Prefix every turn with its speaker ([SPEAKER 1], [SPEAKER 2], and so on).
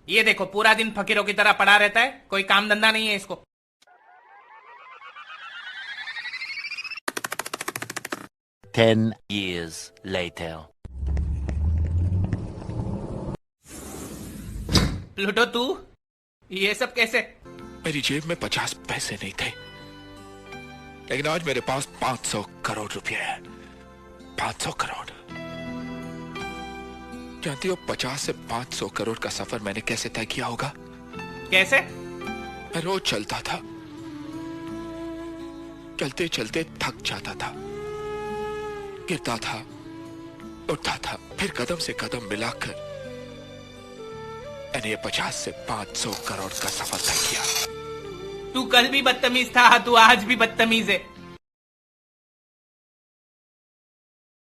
[SPEAKER 1] ये देखो पूरा दिन फकीरों की तरह पड़ा रहता है, कोई काम धंधा नहीं है इसको।
[SPEAKER 2] 10 years later.
[SPEAKER 1] प्लूटो तू ये सब कैसे?
[SPEAKER 3] मेरी जेब में 50 पैसे नहीं थे, लेकिन आज मेरे पास 500 करोड़ रुपए है। 500 करोड़। जानती हो 50 से 500 करोड़ का सफर मैंने कैसे तय किया होगा?
[SPEAKER 1] कैसे?
[SPEAKER 3] मैं रोज चलता था, चलते चलते थक जाता था, गिरता था, उठता था, फिर कदम से कदम मिलाकर मैंने ये 50 से 500 करोड़ का सफर तय किया।
[SPEAKER 1] तू कल भी बदतमीज था, तू आज भी बदतमीज है।